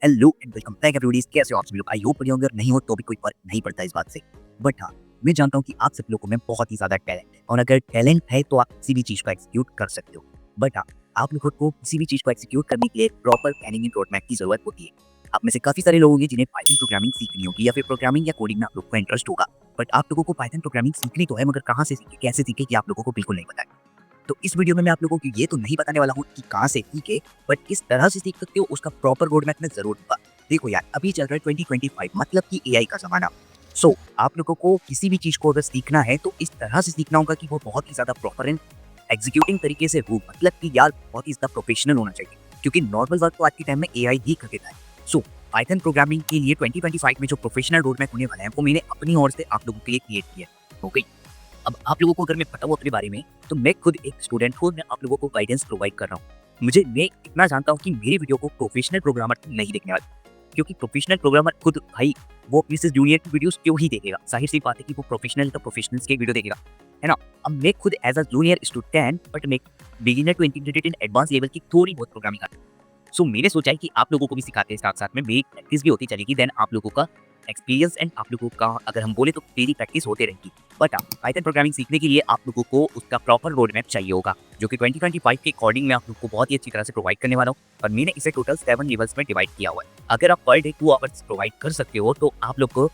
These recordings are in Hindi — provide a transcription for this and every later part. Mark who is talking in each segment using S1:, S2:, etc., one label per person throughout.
S1: Hello and welcome back everybody. कैसे हो आप सभी लोग? आई होप बढ़िया होंगे, अगर नहीं हो तो भी कोई फर्क नहीं पड़ता इस बात से। बट हाँ, मैं जानता हूँ कि आप सब लोगों में बहुत ही ज़्यादा टैलेंट है और अगर टैलेंट है तो आप किसी भी चीज़ को एक्जीक्यूट कर सकते हो। बट हाँ, आप लोगों को किसी भी चीज़ को एक्जीक्यूट करने के लिए proper planning and road map की ज़रूरत होती है। आप में से काफ़ी सारे लोग होंगे जिन्हें पाइथन प्रोग्रामिंग सीखनी होगी या फिर प्रोग्रामिंग या कोडिंग में आप लोग को इंटरेस्ट होगा। बट आप लोगों को पाइथन प्रोग्रामिंग सीखनी तो है, मगर कहाँ से सीखे, कैसे सीखे, कि आप लोगों को बिल्कुल नहीं पता है। तो इस वीडियो में मैं आप लोगों को ये तो नहीं बताने वाला हूँ कि कहाँ से सीखे, बट किस तरह से सीख सकते हो उसका प्रॉपर रोड मैप मैं जरूर दूंगा। देखो यार, अभी चल रहा है 2025, मतलब कि एआई का जमाना। सो आप लोगों को किसी भी चीज को अगर सीखना है तो इस तरह से सीखना होगा कि वो बहुत ही ज्यादा प्रॉपर एंड एग्जीक्यूटिंग तरीके से हो, मतलब कि यार बहुत ही ज्यादा प्रोफेशनल होना चाहिए, क्योंकि नॉर्मल वर्क तो आज के टाइम में एआई ही कर देता है। सो पाइथन प्रोग्रामिंग के लिए 2025 में जो प्रोफेशनल रोड मैप होने वाला है वो मैंने अपनी ओर से आप लोगों के लिए क्रिएट किया है। ओके, अब आप लोगों को अगर मैं बताऊँ अपने बारे में, तो मैं खुद एक स्टूडेंट हूँ, मैं आप लोगों को गाइडेंस प्रोवाइड कर रहा हूँ। मैं इतना जानता हूँ कि मेरी वीडियो को प्रोफेशनल प्रोग्रामर नहीं देखने वाले, क्योंकि प्रोफेशनल प्रोग्रामर खुद भाई वो अपने से जूनियर की वीडियोस क्यों ही देखेगा? जाहिर सी बात है कि वो प्रोफेशनल तो प्रोफेशनल्स की वीडियो देखेगा, है ना? अब मैं खुद as a junior student, but मैं beginner to integrated in advance level की थोड़ी बहुत प्रोग्रामिंग आता है। सो मैंने सोचा है कि आप लोगों को भी सिखाते हैं, साथ साथ में मेरी प्रैक्टिस भी होती चलेगी, देन आप लोगों का एक्सपीरियंस एंड आप लोगों का, अगर हम बोले तो डेली प्रैक्टिस होते रहेगी। बट पाइथन प्रोग्रामिंग सीखने के लिए आप लोगों को उसका प्रॉपर रोड मैप चाहिए होगा, जो कि 2025 के अकॉर्डिंग मैं आप लोगों को बहुत ही अच्छी तरह से प्रोवाइड करने वाला हूँ। और मैंने इसे टोटल 7 लेवल्स में डिवाइड किया हुआ है। अगर आप पर डे 2 आवर्स प्रोवाइड कर सकते हो तो आप लोग को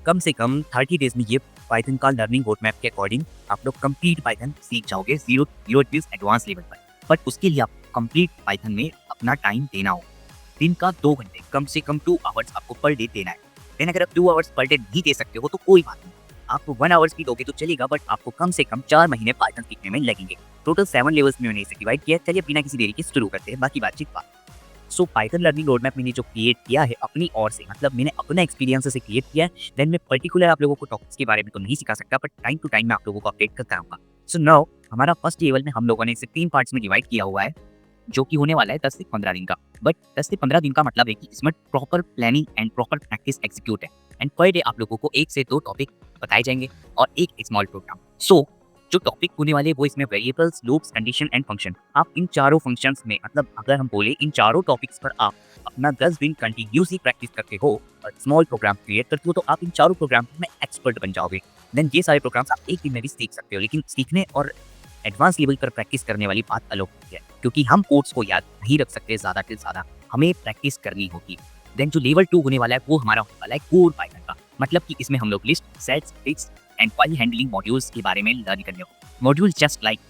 S1: कम से कम 30 डेज में ये पाइथन का लर्निंग रोड मैप के अकॉर्डिंग आप लोग कंप्लीट पाइथन सीख जाओगे, जीरो जीरो एडवांस लेवल पर। बट उसके लिए आप कंप्लीट पाइथन में अपना टाइम देना होगा। दिन का 2 घंटे, कम से कम 2 आवर्स आपको पर डे देना है। देन अगर आप 2 आवर्स पर डे नहीं दे सकते हो तो कोई बात नहीं, आपको 1 आवर्स भी दोगे तो चलेगा, बट आपको कम से कम 4 महीने पाइथन सीखने में लगेंगे। टोटल 7 लेवल्स में मैंने इसे डिवाइड किया है। चलिए बिना किसी देरी के शुरू करते हैं बाकी बातचीत बात। सो पाइथन लर्निंग रोड मैप मैंने जो क्रिएट किया है अपनी ओर से, मतलब मैंने अपना एक्सपीरियंस से क्रिएट किया है। देन मैं पर्टिकुलर आप लोगों को टॉपिक्स के बारे में तो नहीं सिखा सकता, बट टाइम टू टाइम मैं आप लोगों को अपडेट करता रहूंगा। सो नाउ हमारा फर्स्ट लेवल में हम लोगों ने इसे 3 पार्ट्स में डिवाइड किया हुआ है, जो कि होने वाला है 10 से 15 दिन का। बट 10 से 15 दिन का मतलब है कि इसमें proper planning and proper practice execute है। एंड पर डे आप लोगों को 1 से 2 टॉपिक बताए जाएंगे और एक स्मॉल प्रोग्राम। सो जो टॉपिक होने वाले वो इसमें variables, loops, condition and function. आप इन चारों फंक्शंस में, मतलब अगर हम बोले इन चारों टॉपिक्स पर आप अपना 10 दिन कंटिन्यूसली प्रैक्टिस करते हो और स्मॉल प्रोग्राम क्रिएट करते हो, तो आप इन चारों प्रोग्राम में एक्सपर्ट बन जाओगे। देन ये सारे प्रोग्राम्स आप एक दिन में भी सीख सकते हो। लेकिन सीखने और एडवांस लेवल पर प्रैक्टिस करने वाली बात अलग होती है, क्योंकि हम कोड्स को याद नहीं रख सकते ज़्यादा से ज़्यादा, हमें प्रैक्टिस करनी होगी। देन जो लेवल 2 होने वाला है वो हमारा होने वाला है कोर पाइथन का, मतलब कि इसमें हम लोग list, sets, fix and file handling modules के बारे में लर्न करने होंगे। Module just like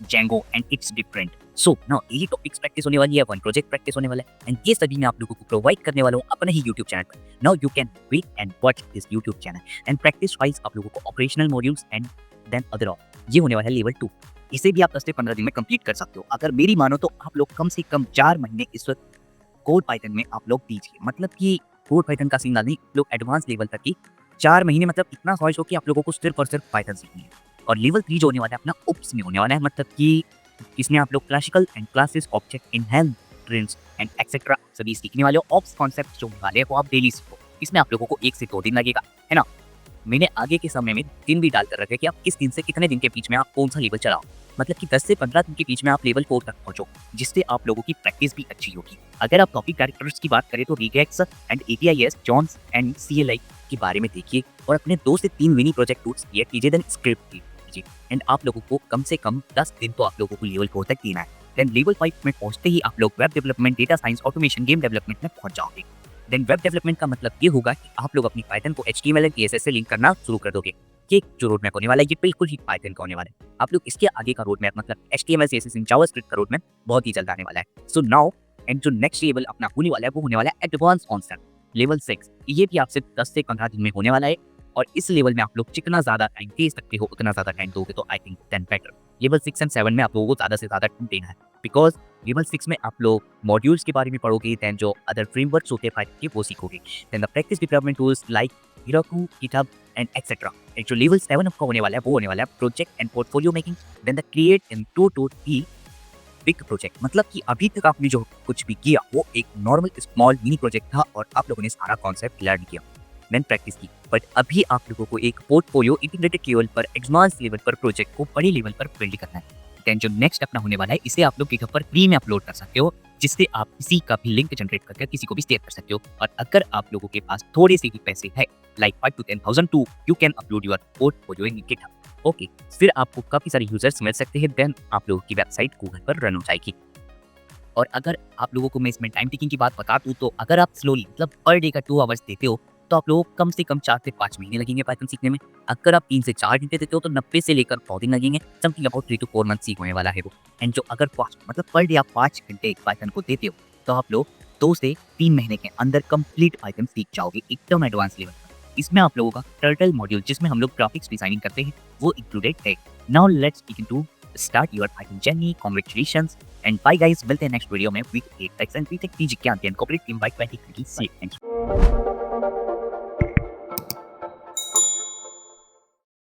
S1: Django and it's different. So now यही टॉपिक्स प्रैक्टिस होने वाली है, वन प्रोजेक्ट प्रैक्टिस होने वाला है, एंड ये सभी मैं आप लोगों को प्रोवाइड करने वाला हूँ अपने ही यूट्यूब चैनल पर। Now you can wait and watch this YouTube channel and practice wise आप लोगों को operational modules and then other all. ये होने वाला है लेवल 2। इसे भी आप 10 से 15 दिन में कंप्लीट कर सकते हो। अगर मेरी मानो तो आप लोग कम से कम 4 महीने इस वक्त कोड पाइथन में आप लोग दीजिए, मतलब कि कोड पाइथन का सीन नहीं, लोग एडवांस लेवल तक की 4 महीने, मतलब इतना समझो कि आप लोगों को सिर्फ और सिर्फ पाइथन सीखनी है। और लेवल 3 जो होने वाला है अपना ओप्स में होने वाला है, मतलब कि इसमें आप लोग classical and classes, object inheritance and etcetera सभी सीखने वाले हो। ऑप्स कॉन्सेप्ट जो होने वाले हैं वो आप डेली सीखो। इसमें आप लोगों को 1 से 2 दिन लगेगा, है ना? मैंने आगे के समय में दिन भी डाल कर रखे कि आप किस दिन से कितने दिन के बीच में आप कौन सा लेवल चलाओ, मतलब कि 10 से 15 दिन के बीच में आप लेवल 4 तक पहुंचो, जिससे आप लोगों की प्रैक्टिस भी अच्छी होगी। अगर आप टॉपिक कैरेक्टर्स की बात करें तो रिगेक्स एंड एपीआईएस, जॉन्स एंड सीएलआई के बारे में देखिए और अपने 2 से 3 मिनी प्रोजेक्ट टूल्स क्रिएट कीजिए, देन स्क्रिप्ट कीजिए। एंड आप लोगों को कम से कम 10 दिन तो आप लोगों को लेवल 4 तक देना है। देन लेवल 5 में पहुंचते ही आप लोग web development, data science, automation, game development में पहुंच जाओगे। देन वेब डेवलपमेंट का मतलब ये होगा कि आप लोग अपनी पाइथन को HTML एंड CSS से लिंक करना शुरू कर दोगे। ये जो रोड मैप होने वाला है ये बिल्कुल ही पाइथन का होने वाला है। आप लोग इसके आगे का रोड मैप, मतलब HTML CSS इन जावास्क्रिप्ट का रोड मैप बहुत ही जल्द आने वाला है। सो नाउ एंड जो नेक्स्ट लेवल अपना होने वाला है वो होने वाला है एडवांस कॉन्सेप्ट लेवल 6। ये भी आपसे 10 से 15 दिन में होने वाला है। और इस लेवल में आप लोग जितना ज्यादा टाइम दे सकते हो उतना ज्यादा टाइम दोगे तो I think then better. Level 6 and 7 में आप लोगों को ज्यादा से ज्यादा टाइम देना है, बिकॉज लेवल 6 में आप लोग मॉड्यूल्स के बारे में पढ़ोगे, देन जो अदर फ्रेमवर्क्स होते हैं पाइथन के वो सीखोगे, then the practice development tools like Heroku, GitHub and etcetera. एक जो लेवल 7 आपका होने वाला है वो होने वाला है project and portfolio making, then the create in 2 to 3 big project. मतलब कि अभी तक आपने जो कुछ भी किया वो एक नॉर्मल स्मॉल मिनी प्रोजेक्ट था और आप लोगों ने सारा कॉन्सेप्ट लर्न किया, देन प्रैक्टिस की। बट अभी आप लोगों को एक पोर्टफोलियो इंटीग्रेटेड लेवल पर, एडवांस लेवल पर प्रोजेक्ट को बड़े लेवल पर बिल्ड करना है। देन जो नेक्स्ट अपना होने वाला है इसे आप लोग गिटहब पर फ्री में अपलोड कर सकते हो, जिससे आप किसी का भी लिंक जनरेट करके किसी को भी शेयर कर सकते हो। और अगर आप लोगों के पास थोड़े से ही पैसे है, like 5 to 10,000 to, you can upload your code for your GitHub. Okay, फिर आपको काफी सारे यूजर्स मिल सकते हैं, देन आप लोगों की वेबसाइट गूगल पर रन हो जाएगी। और अगर आप लोगों को मैं इसमें टाइम टेकिंग की बात बता दूं, तो अगर आप स्लोली मतलब पर डे का 2 आवर्स देते हो, तो आप लोगों को कम से कम 4 से 5 महीने लगेंगे पाइथन सीखने में। अगर आप 3 से 4 घंटे देते हो, तो 90 से लेकर 100 दिन लगेंगे, समथिंग अबाउट 3 to 4 मंथ सीख होने वाला है वो। एंड जो अगर मतलब पर डे आप 5 घंटे पाइथन को देते हो, तो आप लोग 2 से 3 महीने के अंदर कंप्लीट पाइथन सीख जाओगे एकदम एडवांस लेवल पर। इसमें आप लोगों का टर्टल मॉड्यूल, जिसमें हम लोग ग्राफिक्स डिजाइनिंग करते हैं, वो इंक्लूडेड है। Now let's begin to start your Python journey. Congratulations and bye guys, मिलते हैं नेक्स्ट वीडियो में विद एक टेक्स एंड टेक चीज ज्ञान and corporate team by 2026। Thank you.